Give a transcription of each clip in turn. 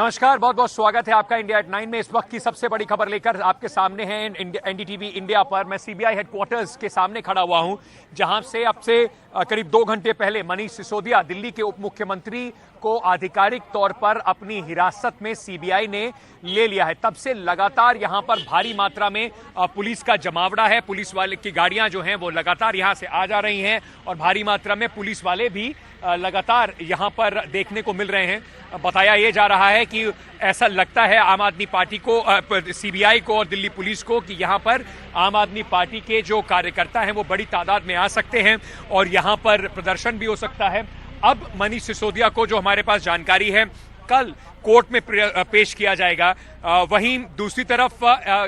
नमस्कार, बहुत बहुत स्वागत है आपका इंडिया एट 9 में। इस वक्त की सबसे बड़ी खबर लेकर आपके सामने हैं एनडीटीवी इंडिया पर। मैं सीबीआई हेडक्वार्टर्स के सामने खड़ा हुआ हूं, जहां से अब से करीब 2 घंटे पहले मनीष सिसोदिया, दिल्ली के उप मुख्यमंत्री, को आधिकारिक तौर पर अपनी हिरासत में सीबीआई ने ले लिया है। तब से लगातार यहां पर भारी मात्रा में पुलिस का जमावड़ा है। पुलिस वाले की गाड़ियां जो हैं वो लगातार यहां से आ जा रही हैं और भारी मात्रा में पुलिस वाले भी लगातार यहां पर देखने को मिल रहे हैं। बताया यह जा रहा है कि ऐसा लगता है आम आदमी पार्टी को, सीबीआई को और दिल्ली पुलिस को, कि यहां पर आम आदमी पार्टी के जो कार्यकर्ता हैं वो बड़ी तादाद में आ सकते हैं और यहां पर प्रदर्शन भी हो सकता है। अब मनीष सिसोदिया को, जो हमारे पास जानकारी है, कल कोर्ट में पेश किया जाएगा। वहीं दूसरी तरफ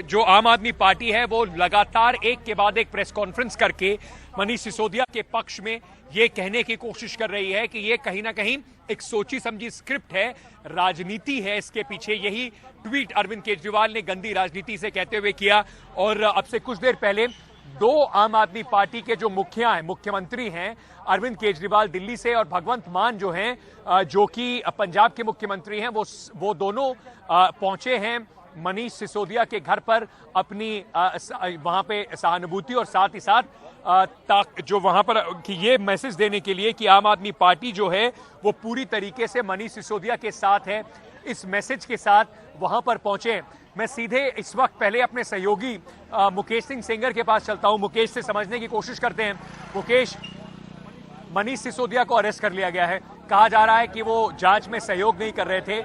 जो आम आदमी पार्टी है वो लगातार एक के बाद एक प्रेस कॉन्फ्रेंस करके मनीष सिसोदिया के पक्ष में ये कहने की कोशिश कर रही है कि ये कहीं ना कहीं एक सोची समझी स्क्रिप्ट है, राजनीति है इसके पीछे। यही ट्वीट अरविंद केजरीवाल ने गंदी राजनीति से कहते हुए किया। और अब से कुछ देर पहले 2 आम आदमी पार्टी के जो मुख्यमंत्री हैं, अरविंद केजरीवाल दिल्ली से और भगवंत मान जो हैं, जो कि पंजाब के मुख्यमंत्री हैं, वो दोनों पहुंचे हैं मनीष सिसोदिया के घर पर अपनी वहां पे सहानुभूति और साथ ही साथ जो वहां पर कि ये मैसेज देने के लिए कि आम आदमी पार्टी जो है वो पूरी तरीके से मनीष सिसोदिया के साथ है। इस मैसेज के साथ वहां पर पहुंचे। मैं सीधे इस वक्त पहले अपने सहयोगी मुकेश सिंह सेंगर के पास चलता हूं। मुकेश से समझने की कोशिश करते हैं। मुकेश, मनीष सिसोदिया को अरेस्ट कर लिया गया है। कहा जा रहा है कि वो जांच में सहयोग नहीं कर रहे थे।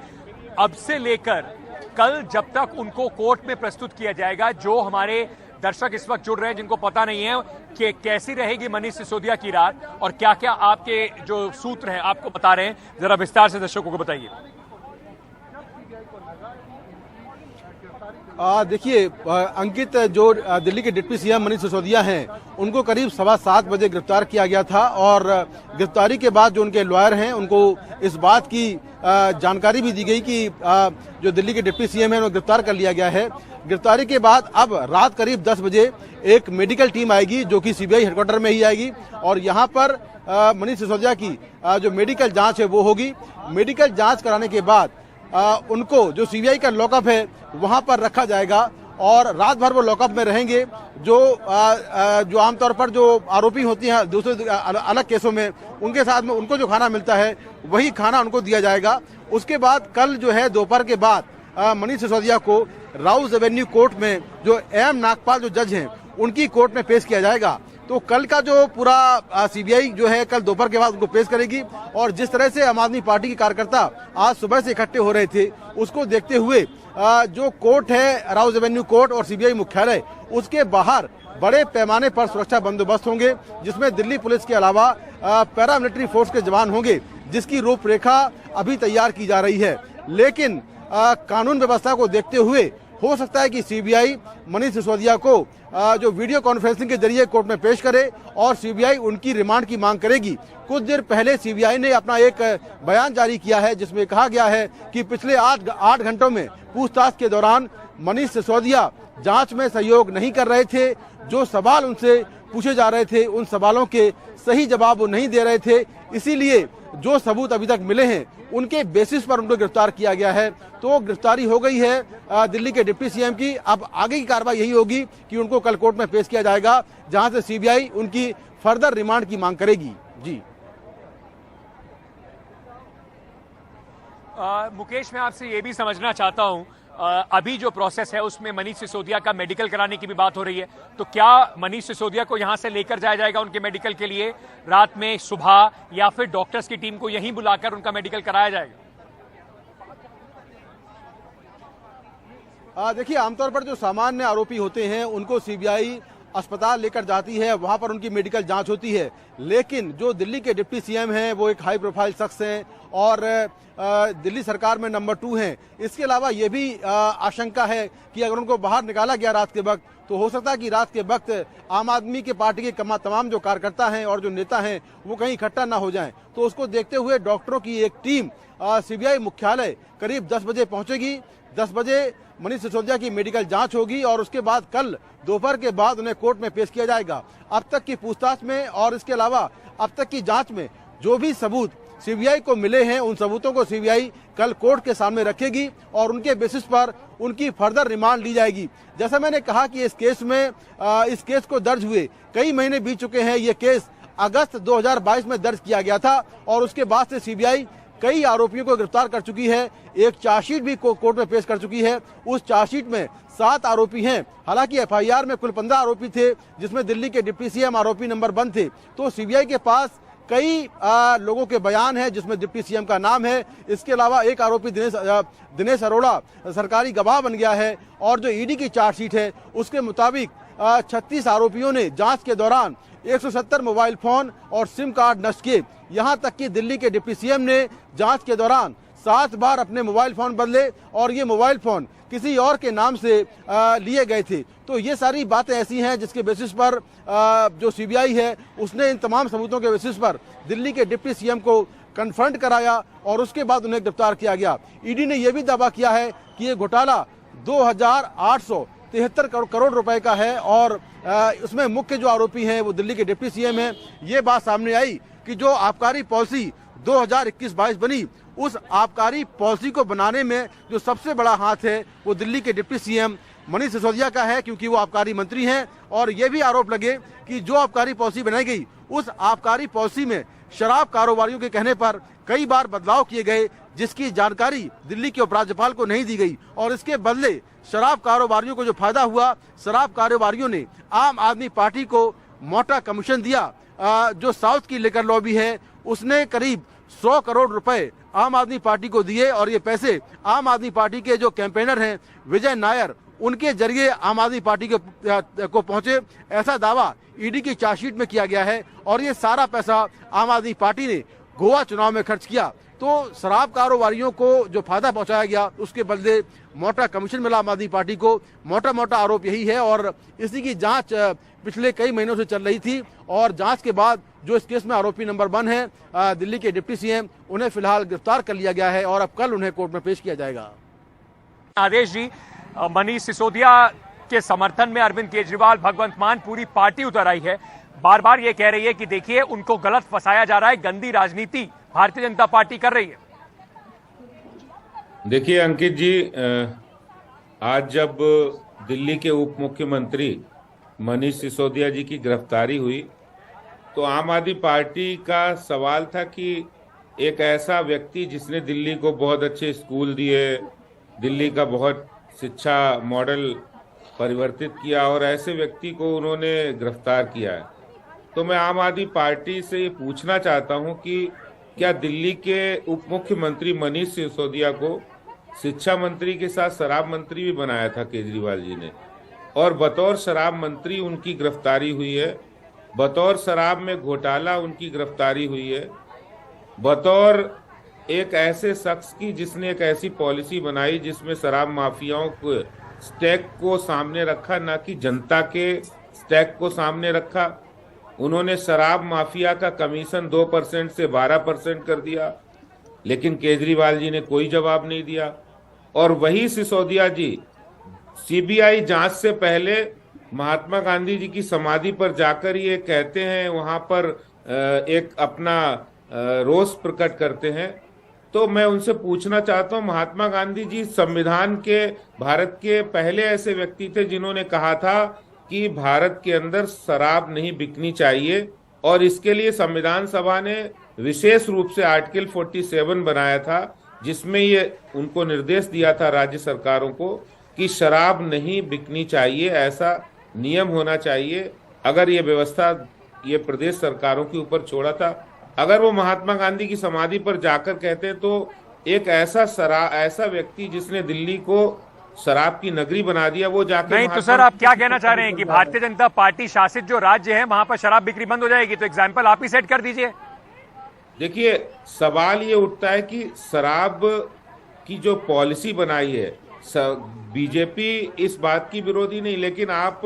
अब से लेकर कल जब तक उनको कोर्ट में प्रस्तुत किया जाएगा, जो हमारे दर्शक इस वक्त जुड़ रहे हैं जिनको पता नहीं है कि कैसी रहेगी मनीष सिसोदिया की रात और क्या क्या आपके जो सूत्र हैं आपको बता रहे हैं, जरा विस्तार से दर्शकों को बताइए। देखिए अंकित, जो दिल्ली के डिप्टी सीएम मनीष सिसोदिया हैं, उनको करीब 7:15 बजे गिरफ्तार किया गया था और गिरफ्तारी के बाद जो उनके लॉयर हैं उनको इस बात की जानकारी भी दी गई कि जो दिल्ली के डिप्टी सीएम हैं उनको गिरफ्तार कर लिया गया है। गिरफ्तारी के बाद अब रात करीब 10 बजे एक मेडिकल टीम आएगी, जो कि सीबीआई हेडक्वार्टर में ही आएगी और यहाँ पर मनीष सिसोदिया की जो मेडिकल जाँच है वो होगी। मेडिकल जाँच कराने के बाद उनको जो सीबीआई का लॉकअप है वहां पर रखा जाएगा और रात भर वो लॉकअप में रहेंगे। जो आमतौर पर जो आरोपी होती हैं दूसरे अलग केसों में, उनके साथ में उनको जो खाना मिलता है वही खाना उनको दिया जाएगा। उसके बाद कल जो है दोपहर के बाद मनीष सिसोदिया को राउज एवेन्यू कोर्ट में जो एम नागपाल जो जज हैं उनकी कोर्ट में पेश किया जाएगा। तो कल का जो पूरा सीबीआई जो है कल दोपहर के बाद उनको पेश करेगी और जिस तरह से आम आदमी पार्टी के कार्यकर्ता आज सुबह से इकट्ठे हो रहे थे, उसको देखते हुए जो कोर्ट है राउज एवेन्यू कोर्ट और सीबीआई मुख्यालय, उसके बाहर बड़े पैमाने पर सुरक्षा बंदोबस्त होंगे, जिसमें दिल्ली पुलिस के अलावा पैरामिलिट्री फोर्स के जवान होंगे, जिसकी रूपरेखा अभी तैयार की जा रही है। लेकिन कानून व्यवस्था को देखते हुए हो सकता है कि सीबीआई मनीष सिसोदिया को जो वीडियो कॉन्फ्रेंसिंग के जरिए कोर्ट में पेश करे और सीबीआई उनकी रिमांड की मांग करेगी। कुछ देर पहले सीबीआई ने अपना एक बयान जारी किया है, जिसमें कहा गया है कि पिछले 8 घंटों में पूछताछ के दौरान मनीष सिसोदिया जांच में सहयोग नहीं कर रहे थे। जो सवाल उनसे पूछे जा रहे थे उन सवालों के सही जवाब वो नहीं दे रहे थे, इसीलिए जो सबूत अभी तक मिले हैं उनके बेसिस पर उनको गिरफ्तार किया गया है। तो गिरफ्तारी हो गई है दिल्ली के डिप्टी सीएम की। अब आगे की कार्रवाई यही होगी कि उनको कल कोर्ट में पेश किया जाएगा, जहां से सीबीआई उनकी फर्दर रिमांड की मांग करेगी। जी मुकेश, मैं आपसे ये भी समझना चाहता हूं, अभी जो प्रोसेस है उसमें मनीष सिसोदिया का मेडिकल कराने की भी बात हो रही है, तो क्या मनीष सिसोदिया को यहां से लेकर जाया जाएगा उनके मेडिकल के लिए रात में, सुबह, या फिर डॉक्टर्स की टीम को यहीं बुलाकर उनका मेडिकल कराया जाएगा? देखिए, आमतौर पर जो सामान्य आरोपी होते हैं उनको सीबीआई अस्पताल लेकर जाती है, वहां पर उनकी मेडिकल जांच होती है। लेकिन जो दिल्ली के डिप्टी सीएम हैं वो एक हाई प्रोफाइल शख्स हैं और दिल्ली सरकार में नंबर 2 हैं। इसके अलावा ये भी आशंका है कि अगर उनको बाहर निकाला गया रात के वक्त, तो हो सकता है कि रात के वक्त आम आदमी के पार्टी के तमाम जो कार्यकर्ता हैं और जो नेता हैं वो कहीं इकट्ठा ना हो जाएं। तो उसको देखते हुए डॉक्टरों की एक टीम सीबीआई मुख्यालय करीब 10 बजे पहुंचेगी। 10 बजे मनीष सिसोदिया की मेडिकल जांच होगी और उसके बाद कल दोपहर के बाद उन्हें कोर्ट में पेश किया जाएगा। अब तक की पूछताछ में और इसके अलावा अब तक की जांच में जो भी सबूत सीबीआई को मिले हैं, उन सबूतों को सीबीआई कल कोर्ट के सामने रखेगी और उनके बेसिस पर उनकी फर्दर रिमांड ली जाएगी। जैसा मैंने कहा कि इस केस को दर्ज हुए कई महीने बीत चुके हैं। ये केस अगस्त 2022 में दर्ज किया गया था और उसके बाद से सीबीआई कई आरोपियों को गिरफ्तार कर चुकी है। एक चार्जशीट भी कोर्ट में पेश कर चुकी है। उस चार्जशीट में 7 आरोपी हैं। हालांकि एफआईआर में कुल 15 आरोपी थे, जिसमें दिल्ली के डिप्टी सीएम आरोपी नंबर 1 थे। तो सीबीआई के पास कई लोगों के बयान हैं, जिसमें डिप्टी सीएम का नाम है। इसके अलावा एक आरोपी दिनेश अरोड़ा सरकारी गवाह बन गया है और जो ईडी की चार्जशीट है उसके मुताबिक 36 आरोपियों ने जांच के दौरान 170 मोबाइल फोन और सिम कार्ड नष्ट किए। यहां तक कि दिल्ली के डिप्टी सीएम ने जांच के दौरान 7 बार अपने मोबाइल फोन बदले और ये मोबाइल फोन किसी और के नाम से लिए गए थे। तो ये सारी बातें ऐसी हैं जिसके बेसिस पर जो सीबीआई है उसने इन तमाम सबूतों के बेसिस पर दिल्ली के डिप्टी सीएम को कन्फ्रंट कराया और उसके बाद उन्हें गिरफ्तार किया गया। ईडी ने यह भी दावा किया है कि ये घोटाला 2,873 करोड़ रुपए का है और उसमें मुख्य जो आरोपी हैं वो दिल्ली के डिप्टी सीएम हैं। ये बात सामने आई कि जो आबकारी पॉलिसी 2021-22 बनी, उस आबकारी पॉलिसी को बनाने में जो सबसे बड़ा हाथ है वो दिल्ली के डिप्टी सीएम मनीष सिसोदिया का है, क्योंकि वो आबकारी मंत्री हैं। और ये भी आरोप लगे कि जो आबकारी पॉलिसी बनाई गई, उस आबकारी पॉलिसी में शराब कारोबारियों के कहने पर कई बार बदलाव किए गए, जिसकी जानकारी दिल्ली के उपराज्यपाल को नहीं दी गई और इसके बदले शराब कारोबारियों को जो फायदा हुआ, शराब कारोबारियों ने आम आदमी पार्टी को मोटा कमीशन दिया। जो साउथ की लिकर लॉबी है उसने करीब 100 करोड़ रुपए आम आदमी पार्टी को दिए और ये पैसे आम आदमी पार्टी के जो कैंपेनर हैं विजय नायर, उनके जरिए आम आदमी पार्टी को पहुंचे। ऐसा दावा ईडी की चार्जशीट में किया गया है और ये सारा पैसा आम आदमी पार्टी ने गोवा चुनाव में खर्च किया। तो शराब कारोबारियों को जो फायदा पहुंचाया गया उसके बदले मोटा कमीशन मिला आम आदमी पार्टी को। मोटा आरोप यही है और इसी की जांच पिछले कई महीनों से चल रही थी और जांच के बाद जो इस केस में आरोपी नंबर 1 है दिल्ली के डिप्टी सीएम, उन्हें फिलहाल गिरफ्तार कर लिया गया है और अब कल उन्हें कोर्ट में पेश किया जाएगा। आदेश जी, मनीष सिसोदिया के समर्थन में अरविंद केजरीवाल, भगवंत मान, पूरी पार्टी उतर आई है। बार बार ये कह रही है कि देखिए उनको गलत फंसाया जा रहा है, गंदी राजनीति भारतीय जनता पार्टी कर रही है। देखिए अंकित जी, आज जब दिल्ली के उप मुख्यमंत्री मनीष सिसोदिया जी की गिरफ्तारी हुई तो आम आदमी पार्टी का सवाल था कि एक ऐसा व्यक्ति जिसने दिल्ली को बहुत अच्छे स्कूल दिए, दिल्ली का बहुत शिक्षा मॉडल परिवर्तित किया और ऐसे व्यक्ति को उन्होंने गिरफ्तार किया है। तो मैं आम आदमी पार्टी से ये पूछना चाहता हूं कि क्या दिल्ली के उप मुख्यमंत्री मनीष सिसोदिया को शिक्षा मंत्री के साथ शराब मंत्री भी बनाया था केजरीवाल जी ने, और बतौर शराब मंत्री उनकी गिरफ्तारी हुई है, बतौर शराब में घोटाला उनकी गिरफ्तारी हुई है, बतौर एक ऐसे शख्स की जिसने एक ऐसी पॉलिसी बनाई जिसमें शराब माफियाओं को स्टैक को सामने रखा, ना कि जनता के स्टैक को सामने रखा। उन्होंने शराब माफिया का कमीशन 2% से 12% कर दिया, लेकिन केजरीवाल जी ने कोई जवाब नहीं दिया। और वही सिसोदिया जी सीबीआई जांच से पहले महात्मा गांधी जी की समाधि पर जाकर ये कहते हैं, वहां पर एक अपना रोष प्रकट करते हैं। तो मैं उनसे पूछना चाहता हूं, महात्मा गांधी जी संविधान के भारत के पहले ऐसे व्यक्ति थे जिन्होंने कहा था कि भारत के अंदर शराब नहीं बिकनी चाहिए, और इसके लिए संविधान सभा ने विशेष रूप से आर्टिकल 47 बनाया था, जिसमें ये उनको निर्देश दिया था राज्य सरकारों को कि शराब नहीं बिकनी चाहिए, ऐसा नियम होना चाहिए। अगर ये व्यवस्था ये प्रदेश सरकारों के ऊपर छोड़ा था, अगर वो महात्मा गांधी की समाधि पर जाकर कहते तो एक ऐसा व्यक्ति जिसने दिल्ली को शराब की नगरी बना दिया, वो जाकर नहीं। तो सर आप क्या कहना चाह रहे हैं कि भारतीय जनता पार्टी शासित जो राज्य है वहां पर शराब बिक्री बंद हो जाएगी? तो एग्जाम्पल आप ही सेट कर दीजिए। देखिए, सवाल ये उठता है कि शराब की जो पॉलिसी बनाई है, बीजेपी इस बात की विरोधी नहीं, लेकिन आप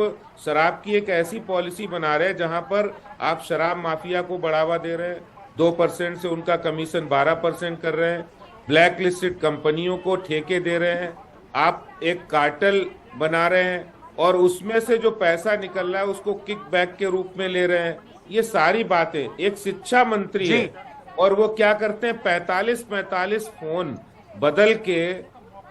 शराब की एक ऐसी पॉलिसी बना रहे हैं जहां पर आप शराब माफिया को बढ़ावा दे रहे हैं, 2% से उनका कमीशन 12% कर रहे हैं, ब्लैक लिस्टेड कंपनियों को ठेके दे रहे हैं, आप एक कार्टेल बना रहे हैं और उसमें से जो पैसा निकल रहा है उसको किक बैक के रूप में ले रहे हैं। ये सारी बातें एक शिक्षा मंत्री है और वो क्या करते हैं, 45 फोन बदल के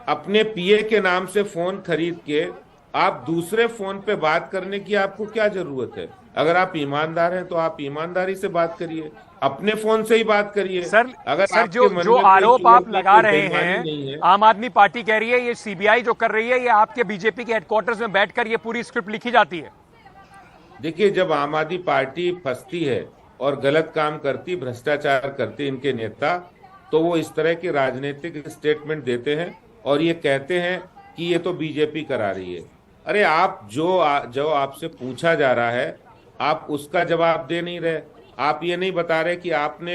अपने पीए के नाम से फोन खरीद के आप दूसरे फोन पे बात करने की आपको क्या जरूरत है? अगर आप ईमानदार हैं तो आप ईमानदारी से बात करिए, अपने फोन से ही बात करिए। सर जो आरोप आप लगा रहे हैं, आम आदमी पार्टी कह रही है ये सीबीआई जो कर रही है, ये आपके बीजेपी के हेडक्वार्टर्स में बैठकर ये पूरी स्क्रिप्ट लिखी जाती है। देखिए, जब आम आदमी पार्टी फंसती है और गलत काम करती, भ्रष्टाचार करती इनके नेता, तो वो इस तरह के राजनीतिक स्टेटमेंट देते हैं और ये कहते हैं कि ये तो बीजेपी करा रही है। अरे आप जो आपसे पूछा जा रहा है आप उसका जवाब दे नहीं रहे। आप ये नहीं बता रहे कि आपने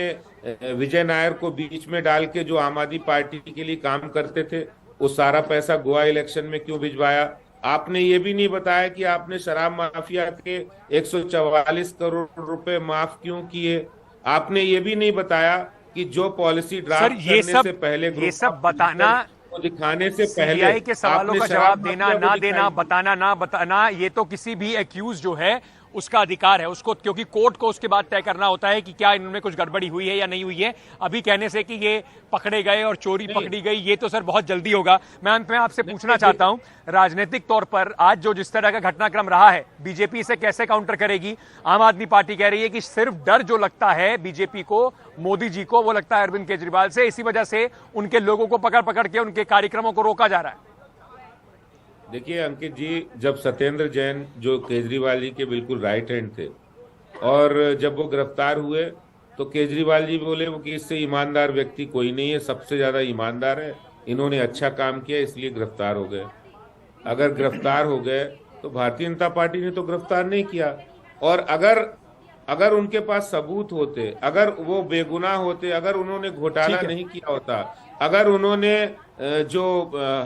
विजय नायर को बीच में डाल के, जो आम आदमी पार्टी के लिए काम करते थे, वो सारा पैसा गोवा इलेक्शन में क्यों भिजवाया। आपने ये भी नहीं बताया कि आपने शराब माफिया के 144 करोड़ रुपए माफ क्यों किए। आपने ये भी नहीं बताया कि जो पॉलिसी ड्राफ्ट करने से पहले ये सब बताना, दिखाने से पहले सीबीआई के सवालों का जवाब देना ना देना, बताना ना बताना, ये तो किसी भी एक्यूज जो है उसका अधिकार है उसको, क्योंकि कोर्ट को उसके बाद तय करना होता है कि क्या इनमें कुछ गड़बड़ी हुई है या नहीं हुई है। अभी कहने से कि ये पकड़े गए और चोरी पकड़ी गई, ये तो सर बहुत जल्दी होगा। मैं अंत में आपसे पूछना चाहता हूं, राजनीतिक तौर पर आज जो जिस तरह का घटनाक्रम रहा है, बीजेपी इसे कैसे काउंटर करेगी? आम आदमी पार्टी कह रही है कि सिर्फ डर जो लगता है बीजेपी को, मोदी जी को, वो लगता है अरविंद केजरीवाल से, इसी वजह से उनके लोगों को पकड़ पकड़ के उनके कार्यक्रमों को रोका जा रहा है। देखिए अंकित जी, जब सत्येंद्र जैन जो केजरीवाल जी के बिल्कुल राइट हैंड थे और जब वो गिरफ्तार हुए तो केजरीवाल जी बोले वो कि इससे ईमानदार व्यक्ति कोई नहीं है, सबसे ज्यादा ईमानदार है, इन्होंने अच्छा काम किया इसलिए गिरफ्तार हो गए। अगर गिरफ्तार हो गए तो भारतीय जनता पार्टी ने तो गिरफ्तार नहीं किया, और अगर उनके पास सबूत होते, अगर वो बेगुनाह होते, अगर उन्होंने घोटाला नहीं किया होता, अगर उन्होंने जो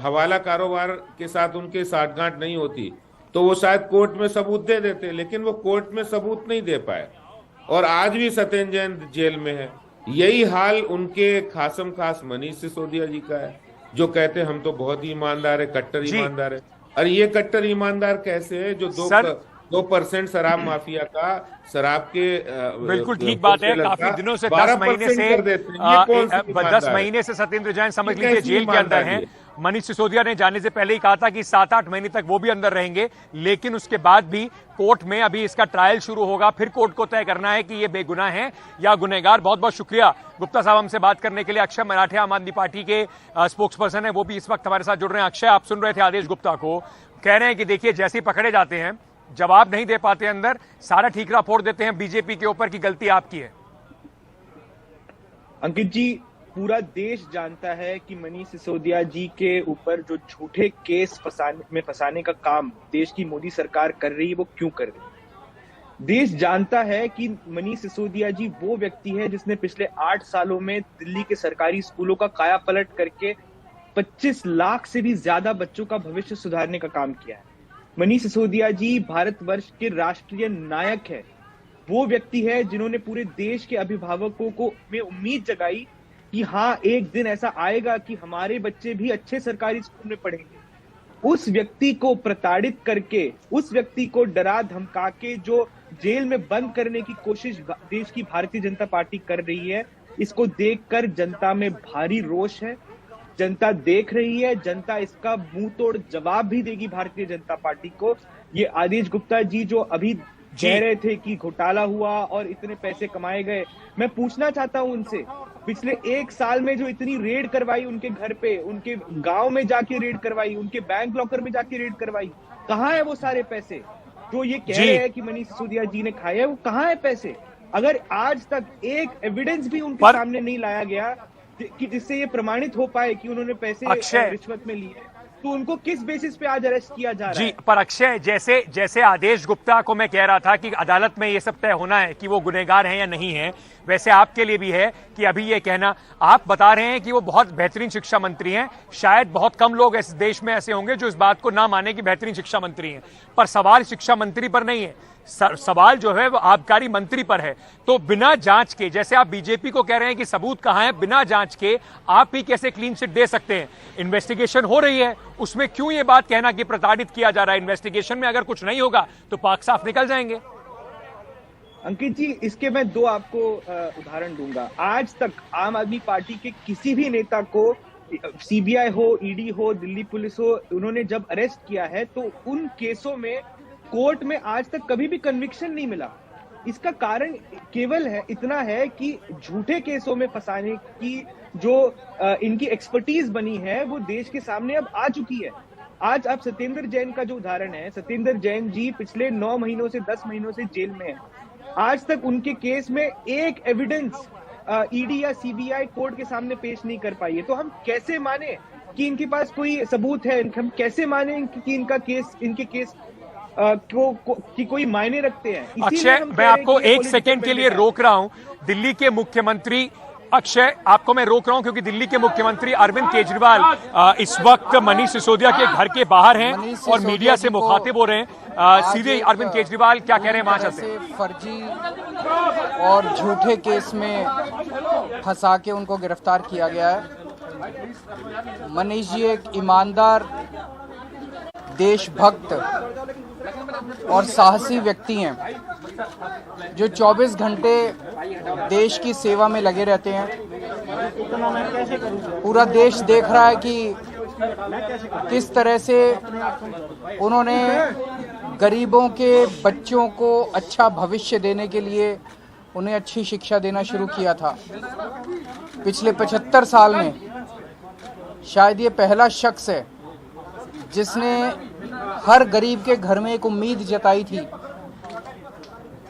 हवाला कारोबार के साथ उनके साठगांठ नहीं होती, तो वो शायद कोर्ट में सबूत दे देते, लेकिन वो कोर्ट में सबूत नहीं दे पाए और आज भी सत्येंद्र जैन जेल में है। यही हाल उनके खासम खास मनीष सिसोदिया जी का है, जो कहते हम तो बहुत ही ईमानदार है, कट्टर ईमानदार है। और ये कट्टर ईमानदार कैसे है जो 2% शराब माफिया का, शराब के बिल्कुल ठीक बात है। काफी दिनों से 10 महीने से सत्येंद्र जैन समझ लीजिए जेल के अंदर हैं। मनीष सिसोदिया ने जाने से पहले ही कहा था कि 7-8 महीने तक वो भी अंदर रहेंगे, लेकिन उसके बाद भी कोर्ट में अभी इसका ट्रायल शुरू होगा, फिर कोर्ट को तय करना है कि ये बेगुनाह हैं या गुनहगार। बहुत बहुत शुक्रिया गुप्ता साहब हमसे बात करने के लिए। अक्षय मराठे आम आदमी पार्टी के स्पोक्स पर्सन है, वो भी इस वक्त हमारे साथ जुड़ रहे हैं। अक्षय, आप सुन रहे थे आदेश गुप्ता को, कह रहे हैं कि देखिए जैसे ही पकड़े जाते हैं, जवाब नहीं दे पाते अंदर, सारा ठीकरा फोड़ देते हैं बीजेपी के ऊपर की गलती आपकी है। अंकित जी, पूरा देश जानता है कि मनीष सिसोदिया जी के ऊपर जो झूठे केस फंसाने का काम देश की मोदी सरकार कर रही है, वो क्यों कर रही है। देश जानता है कि मनीष सिसोदिया जी वो व्यक्ति है जिसने पिछले 8 सालों में दिल्ली के सरकारी स्कूलों का कायापलट करके 25 लाख से भी ज्यादा बच्चों का भविष्य सुधारने का काम किया है। मनीष सिसोदिया जी भारतवर्ष के राष्ट्रीय नायक है। वो व्यक्ति है जिन्होंने पूरे देश के अभिभावकों को में उम्मीद जगाई कि हाँ, एक दिन ऐसा आएगा कि हमारे बच्चे भी अच्छे सरकारी स्कूल में पढ़ेंगे। उस व्यक्ति को प्रताड़ित करके, उस व्यक्ति को डरा धमका के जो जेल में बंद करने की कोशिश देश की भारतीय जनता पार्टी कर रही है, इसको देखकर जनता में भारी रोष है। जनता देख रही है, जनता इसका मुंह तोड़ जवाब भी देगी भारतीय जनता पार्टी को। ये आदेश गुप्ता जी जो अभी कह रहे थे कि घोटाला हुआ और इतने पैसे कमाए गए, मैं पूछना चाहता हूं उनसे, पिछले 1 साल में जो इतनी रेड करवाई उनके घर पे, उनके गांव में जाके रेड करवाई, उनके बैंक लॉकर में जाके रेड करवाई, कहाँ है वो सारे पैसे जो ये कह रहे हैं कि मनीष सिसोदिया जी ने खाए हैं? वो कहाँ है पैसे? अगर आज तक एक एविडेंस भी उनके सामने नहीं लाया गया कि जिससे ये प्रमाणित हो पाए कि उन्होंने पैसे रिश्वत में लिए, तो उनको किस बेसिस पे आज अरेस्ट किया जा रहा है? जी, पर अक्षय, जैसे आदेश गुप्ता को मैं कह रहा था कि अदालत में ये सब तय होना है कि वो गुनहगार हैं या नहीं है, वैसे आपके लिए भी है कि अभी ये कहना, आप बता रहे हैं कि वो बहुत बेहतरीन शिक्षा मंत्री हैं। शायद बहुत कम लोग इस देश में ऐसे होंगे जो इस बात को ना माने कि बेहतरीन शिक्षा मंत्री हैं, पर सवाल शिक्षा मंत्री पर नहीं है, सवाल जो है वो आबकारी मंत्री पर है। तो बिना जांच के, जैसे आप बीजेपी को कह रहे हैं कि सबूत कहां है, बिना जांच के आप ही कैसे क्लीन चिट दे सकते हैं? इन्वेस्टिगेशन हो रही है, उसमें क्यों ये बात कहना कि प्रताड़ित किया जा रहा है? इन्वेस्टिगेशन में अगर कुछ नहीं होगा तो पाक साफ निकल जाएंगे। अंकित जी, इसके मैं दो आपको उदाहरण दूंगा। आज तक आम आदमी पार्टी के किसी भी नेता को सीबीआई हो, ईडी हो, दिल्ली पुलिस हो, उन्होंने जब अरेस्ट किया है तो उन केसों में कोर्ट में आज तक कभी भी कन्विक्शन नहीं मिला। इसका कारण केवल इतना है कि झूठे केसों में फंसाने की जो इनकी एक्सपर्टीज बनी है वो देश के सामने अब आ चुकी है। आज आप सत्येंद्र जैन का जो उदाहरण है, सत्येंद्र जैन जी पिछले 9 महीनों से 10 महीनों से जेल में है। आज तक उनके केस में एक एविडेंस ईडी या सीबीआई कोर्ट के सामने पेश नहीं कर पाई है। तो हम कैसे माने कि इनके पास कोई सबूत है? हम कैसे माने कि इनके केस की कोई मायने रखते हैं? अक्षय, मैं आपको एक सेकेंड के लिए रोक रहा हूं। दिल्ली के मुख्यमंत्री, अक्षय आपको मैं रोक रहा हूं क्योंकि दिल्ली के मुख्यमंत्री अरविंद केजरीवाल इस वक्त मनीष सिसोदिया के घर के बाहर हैं और मीडिया से मुखातिब हो रहे हैं। सीधे अरविंद केजरीवाल क्या कह रहे हैं, वहां चलते हैं। फर्जी और झूठे केस में फंसा के उनको गिरफ्तार किया गया है। मनीष जी एक ईमानदार, देशभक्त और साहसी व्यक्ति हैं जो 24 घंटे देश की सेवा में लगे रहते हैं। पूरा देश देख रहा है कि किस तरह से उन्होंने गरीबों के बच्चों को अच्छा भविष्य देने के लिए उन्हें अच्छी शिक्षा देना शुरू किया था। पिछले 75 साल में शायद ये पहला शख्स है जिसने हर गरीब के घर में एक उम्मीद जताई थी।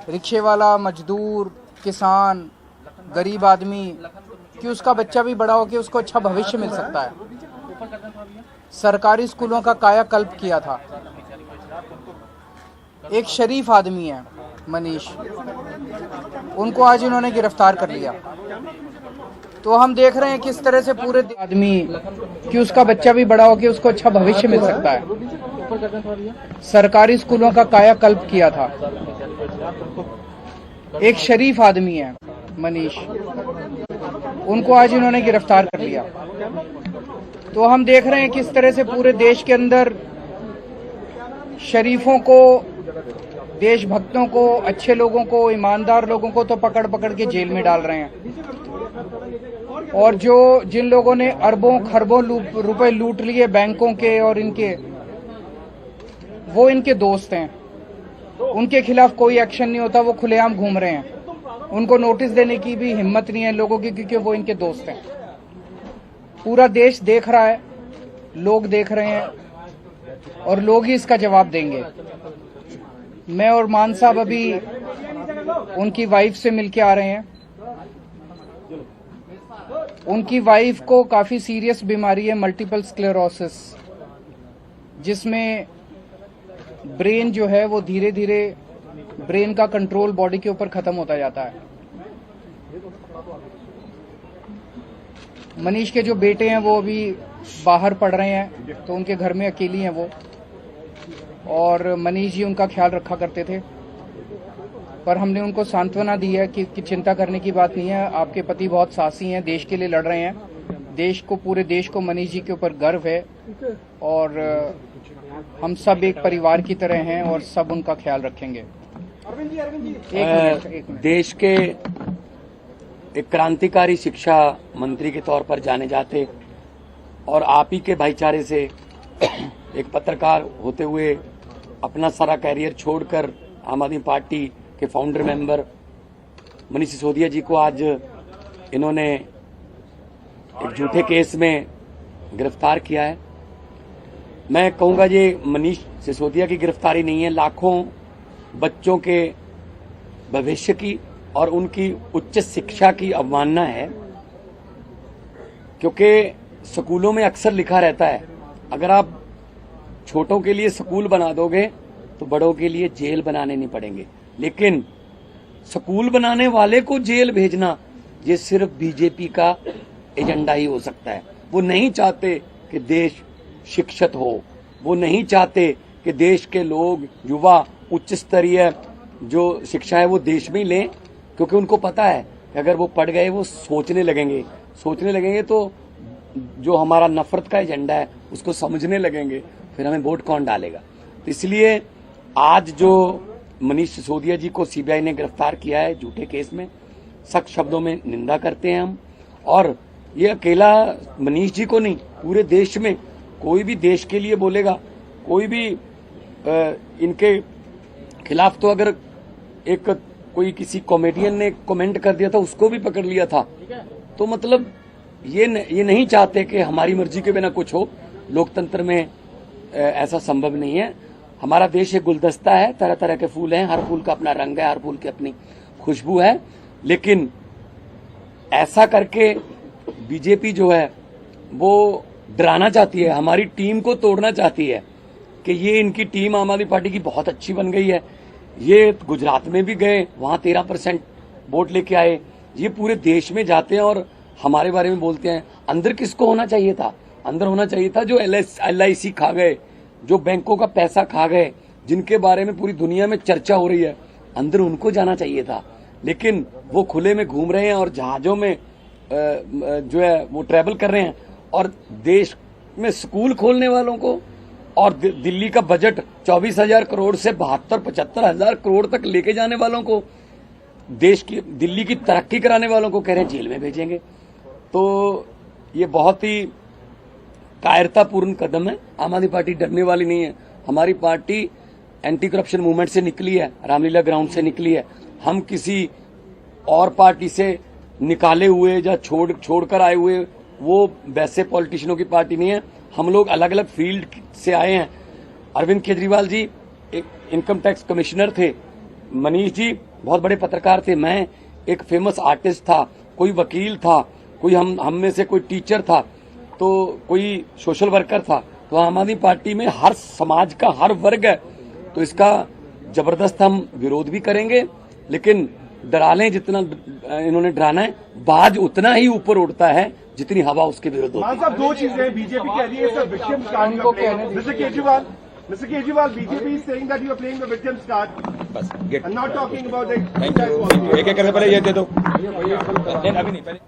रिक्शे वाला, मजदूर, किसान, गरीब आदमी, कि उसका बच्चा भी बड़ा हो के उसको अच्छा भविष्य मिल सकता है। सरकारी स्कूलों का कायाकल्प किया था। एक शरीफ आदमी है मनीष, उनको आज इन्होंने गिरफ्तार कर लिया। तो हम देख रहे हैं किस तरह से पूरे आदमी कि उसका बच्चा भी बड़ा हो के उसको अच्छा भविष्य मिल सकता है। सरकारी स्कूलों का कायाकल्प किया था। एक शरीफ आदमी है मनीष, उनको आज इन्होंने गिरफ्तार कर लिया। तो हम देख रहे हैं किस तरह से पूरे देश के अंदर शरीफों को, देशभक्तों को, अच्छे लोगों को, ईमानदार लोगों को तो पकड़ पकड़ के जेल में डाल रहे हैं। और जिन लोगों ने अरबों खरबों रुपए लूट लिए बैंकों के और इनके, वो इनके दोस्त हैं। उनके खिलाफ कोई एक्शन नहीं होता, वो खुलेआम घूम रहे हैं। उनको नोटिस देने की भी हिम्मत नहीं है लोगों की, क्योंकि वो इनके दोस्त हैं। पूरा देश देख रहा है, लोग देख रहे हैं और लोग ही इसका जवाब देंगे। मैं और मान साहब अभी उनकी वाइफ से मिलके आ रहे हैं। उनकी वाइफ को काफी सीरियस बीमारी है, मल्टीपल स्क्लेरोसिस, जिसमें ब्रेन जो है वो धीरे धीरे ब्रेन का कंट्रोल बॉडी के ऊपर खत्म होता जाता है। मनीष के जो बेटे हैं वो अभी बाहर पढ़ रहे हैं, तो उनके घर में अकेली हैं वो, और मनीष जी उनका ख्याल रखा करते थे। पर हमने उनको सांत्वना दी है कि चिंता करने की बात नहीं है, आपके पति बहुत साहसी हैं, देश के लिए लड़ रहे हैं। देश को, पूरे देश को मनीष जी के ऊपर गर्व है और हम सब एक परिवार की तरह हैं और सब उनका ख्याल रखेंगे। एक देश के एक क्रांतिकारी शिक्षा मंत्री के तौर पर जाने जाते और आप ही के भाईचारे से एक पत्रकार होते हुए अपना सारा कैरियर छोड़कर आम आदमी पार्टी के फाउंडर मेंबर मनीष सिसोदिया जी को आज इन्होंने एक झूठे केस में गिरफ्तार किया है। मैं कहूंगा ये मनीष सिसोदिया की गिरफ्तारी नहीं है, लाखों बच्चों के भविष्य की और उनकी उच्च शिक्षा की अवमानना है। क्योंकि स्कूलों में अक्सर लिखा रहता है, अगर आप छोटों के लिए स्कूल बना दोगे तो बड़ों के लिए जेल बनाने नहीं पड़ेंगे। लेकिन स्कूल बनाने वाले को जेल भेजना ये सिर्फ बीजेपी का एजेंडा ही हो सकता है। वो नहीं चाहते कि देश शिक्षित हो, वो नहीं चाहते कि देश के लोग, युवा उच्च स्तरीय जो शिक्षा है वो देश में ही लें, क्योंकि उनको पता है कि अगर वो पढ़ गए वो सोचने लगेंगे तो जो हमारा नफरत का एजेंडा है उसको समझने लगेंगे, फिर हमें वोट कौन डालेगा। तो इसलिए आज जो मनीष सिसोदिया जी को सीबीआई ने गिरफ्तार किया है झूठे केस में, सख्त शब्दों में निंदा करते हैं हम। और ये अकेला मनीष जी को नहीं, पूरे देश में कोई भी देश के लिए बोलेगा, कोई भी इनके खिलाफ, तो अगर एक कोई किसी कॉमेडियन ने कमेंट कर दिया था उसको भी पकड़ लिया था, तो मतलब ये नहीं चाहते कि हमारी मर्जी के बिना कुछ हो। लोकतंत्र में ऐसा संभव नहीं है। हमारा देश एक गुलदस्ता है, तरह तरह के फूल हैं, हर फूल का अपना रंग है, हर फूल की अपनी खुशबू है, लेकिन ऐसा करके बीजेपी जो है वो डराना चाहती है, हमारी टीम को तोड़ना चाहती है कि ये इनकी टीम आम आदमी पार्टी की बहुत अच्छी बन गई है। ये गुजरात में भी गए, वहां 13% वोट लेके आए। ये पूरे देश में जाते हैं और हमारे बारे में बोलते हैं। अंदर किसको होना चाहिए था? अंदर होना चाहिए था जो LIC खा गए, जो बैंकों का पैसा खा गए, जिनके बारे में पूरी दुनिया में चर्चा हो रही है, अंदर उनको जाना चाहिए था। लेकिन वो खुले में घूम रहे हैं और जहाजों में जो है वो ट्रैवल कर रहे हैं, और देश में स्कूल खोलने वालों को और दिल्ली का बजट 24,000 करोड़ से 72-75,000 करोड़ तक लेके जाने वालों को, देश की दिल्ली की तरक्की कराने वालों को कह रहे हैं जेल में भेजेंगे। तो ये बहुत ही कायरतापूर्ण कदम है। आम आदमी पार्टी डरने वाली नहीं है। हमारी पार्टी एंटी करप्शन मूवमेंट से निकली है, रामलीला ग्राउंड से निकली है। हम किसी और पार्टी से निकाले हुए या छोड़कर आए हुए वो वैसे पॉलिटिशियनों की पार्टी नहीं है। हम लोग अलग अलग फील्ड से आए हैं। अरविंद केजरीवाल जी एक इनकम टैक्स कमिश्नर थे, मनीष जी बहुत बड़े पत्रकार थे, मैं एक फेमस आर्टिस्ट था, कोई वकील था, कोई हम में से कोई टीचर था, तो कोई सोशल वर्कर था। तो आम आदमी पार्टी में हर समाज का हर वर्ग है। तो इसका जबरदस्त हम विरोध भी करेंगे, लेकिन डरा लें जितना इन्होंने डराना है, बाज उतना ही ऊपर उड़ता है जितनी हवा उसके विरुद्ध होती है। साहब, दो चीजें बीजेपी कह रही है इसका victim card. Mr. Kejriwal, BJP is saying that you are playing the victim's card. बस gate I'm not talking about the एक एक करके पहले ये दे दो। अभी नहीं, पहले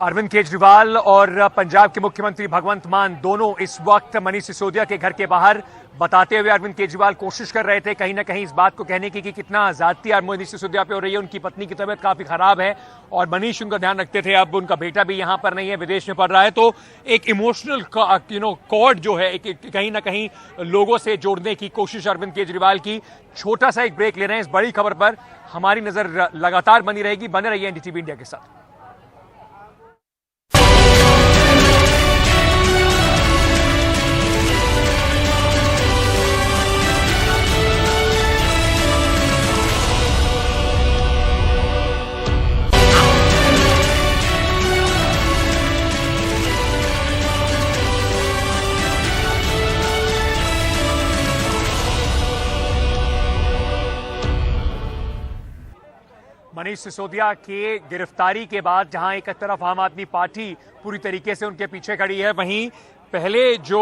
अरविंद केजरीवाल और पंजाब के मुख्यमंत्री भगवंत मान दोनों इस वक्त मनीष सिसोदिया के घर के बाहर बताते हुए अरविंद केजरीवाल कोशिश कर रहे थे कहीं ना कहीं इस बात को कहने की कि कितना ज्यादती मनीष सिसोदिया पे हो रही है। उनकी पत्नी की तबीयत काफी खराब है और मनीष उनका ध्यान रखते थे। अब उनका बेटा भी यहां पर नहीं है, विदेश में पढ़ रहा है। तो एक इमोशनल कॉर्ड जो है कहीं ना कहीं लोगों से जोड़ने की कोशिश अरविंद केजरीवाल की। छोटा सा एक ब्रेक ले रहे हैं। इस बड़ी खबर पर हमारी नजर लगातार बनी रहेगी। बने रहिए एनडीटीवी इंडिया के साथ। मनीष सिसोदिया के गिरफ्तारी के बाद जहां एक तरफ आम आदमी पार्टी पूरी तरीके से उनके पीछे खड़ी है, वहीं पहले जो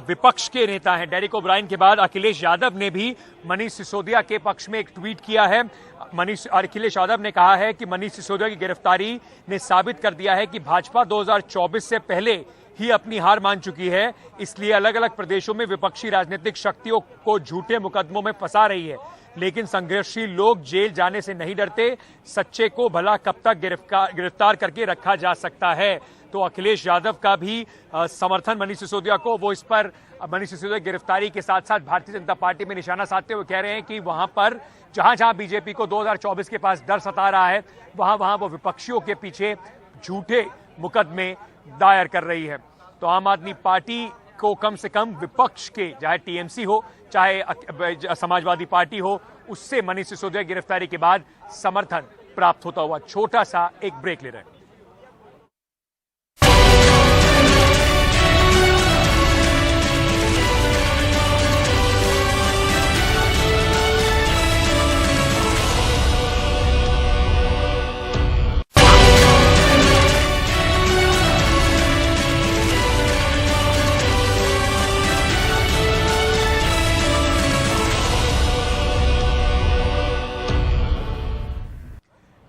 विपक्ष के नेता हैं डेरेक ओब्रायन के बाद अखिलेश यादव ने भी मनीष सिसोदिया के पक्ष में एक ट्वीट किया है। अखिलेश यादव ने कहा है कि मनीष सिसोदिया की गिरफ्तारी ने साबित कर दिया है कि भाजपा 2024 से पहले ही अपनी हार मान चुकी है, इसलिए अलग अलग प्रदेशों में विपक्षी राजनीतिक शक्तियों को झूठे मुकदमों में फंसा रही है, लेकिन संघर्षशील लोग जेल जाने से नहीं डरते। सच्चे को भला कब तक गिरफ्तार करके रखा जा सकता है। तो अखिलेश यादव का भी समर्थन मनीष सिसोदिया को, वो इस पर मनीष सिसोदिया की गिरफ्तारी के साथ साथ भारतीय जनता पार्टी में निशाना साधते हुए कह रहे हैं कि वहां पर जहां जहां बीजेपी को 2024 के पास डर सता रहा है, वहां वहां वो विपक्षियों के पीछे झूठे मुकदमे दायर कर रही है। तो आम आदमी पार्टी को कम से कम विपक्ष के, चाहे टीएमसी हो चाहे समाजवादी पार्टी हो, उससे मनीष सिसोदिया की गिरफ्तारी के बाद समर्थन प्राप्त होता हुआ। छोटा सा एक ब्रेक ले रहे हैं।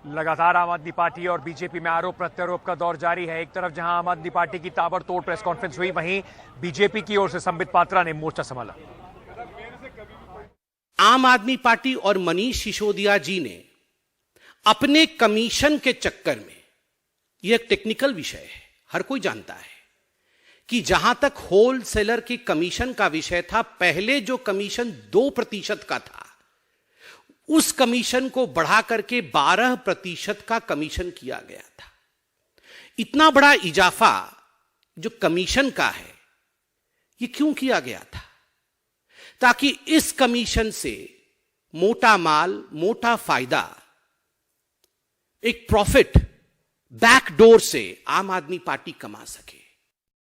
लगातार आम आदमी पार्टी और बीजेपी में आरोप प्रत्यारोप का दौर जारी है। एक तरफ जहां आम आदमी पार्टी की ताबड़तोड़ प्रेस कॉन्फ्रेंस हुई, वहीं बीजेपी की ओर से संबित पात्रा ने मोर्चा संभाला। आम आदमी पार्टी और मनीष सिसोदिया जी ने अपने कमीशन के चक्कर में, यह एक टेक्निकल विषय है, हर कोई जानता है कि जहां तक होलसेलर के कमीशन का विषय था, पहले जो कमीशन 2% का था, उस कमीशन को बढ़ा करके 12% का कमीशन किया गया था। इतना बड़ा इजाफा जो कमीशन का है, यह क्यों किया गया था? ताकि इस कमीशन से मोटा माल, मोटा फायदा, एक प्रॉफिट बैकडोर से आम आदमी पार्टी कमा सके।